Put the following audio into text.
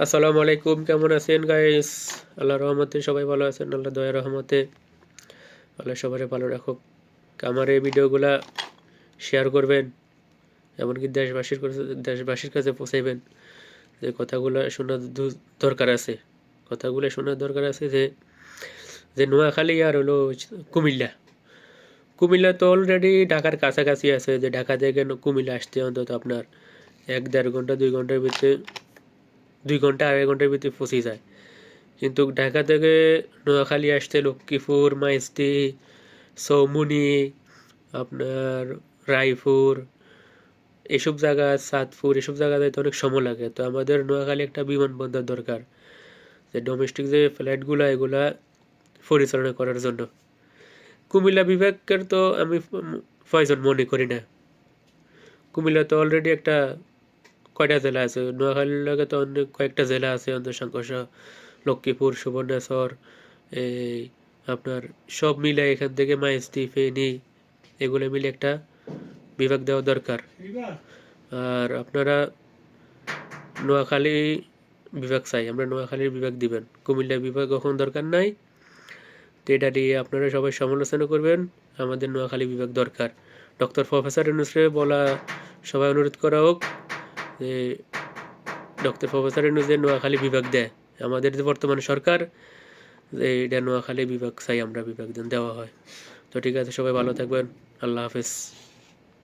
আসসালামু আলাইকুম, কেমন আছেন গাইস? আল্লাহর রহমতে সবাই ভালো আছেন। আল্লাহ দয়ার রহমতে আল্লাহ সবারই ভালো রাখুক। আমার এই ভিডিওগুলা শেয়ার করবেন, এমনকি দেশবাসীর কাছে পৌঁছাইবেন। যে কথাগুলো শোনার দরকার আছে, কথাগুলো শোনার দরকার আছে যে যে নোয়াখালী আর হলো কুমিল্লা। কুমিল্লা তো অলরেডি ঢাকার কাছাকাছি আছে, যে ঢাকা থেকে কুমিল্লা আসতে অন্তত আপনার 1-1.5 ঘন্টা 2 ঘন্টার ভিতরে, 2 ঘন্টা 2.5 ঘন্টার ভিতরে পৌঁছে যায়। কিন্তু ঢাকা থেকে নোয়াখালী আসতে লক্ষ্মীপুর, মাইজদি, সৌমুনি, আপনার রায়পুর, এসব জায়গা, চাঁদপুর, এসব জায়গা যাইতে অনেক সময় লাগে। তো আমাদের নোয়াখালী একটা বিমানবন্দর দরকার, যে ডোমেস্টিক যে ফ্লাইটগুলো এগুলা পরিচালনা করার জন্য। কুমিল্লা বিভাগের তো আমি প্রয়োজন মনে করি না। কুমিল্লা তো অলরেডি একটা কয়টা জেলা আছে, নোয়াখালীর লাগে তো অনেক কয়েকটা জেলা আছে, অন্তঃসংঘর্ষ, লক্ষ্মীপুর, সুবর্ণচর, এই আপনার সব মিলে এখান থেকে মাইজদি, ফেনী, এগুলো মিলে একটা বিভাগ দেওয়া দরকার। আর আপনারা নোয়াখালী বিভাগ চাই, আমরা নোয়াখালীর বিভাগ দিবেন, কুমিল্লা বিভাগ কখন দরকার নাই। তো এটা নিয়ে আপনারা সবাই সমালোচনা করবেন। আমাদের নোয়াখালী বিভাগ দরকার। ডক্টর প্রফেসর ইউনূসকে বলা, সবাই অনুরোধ করা হোক যে ডক্টর প্রফেসর ইউনূস যে নোয়াখালী বিভাগ দেয়, আমাদের যে বর্তমান সরকার, যে এটা নোয়াখালী বিভাগ চাই আমরা, বিভাগ দেওয়া হয়। তো ঠিক আছে, সবাই ভালো থাকবেন। আল্লাহ হাফেজ।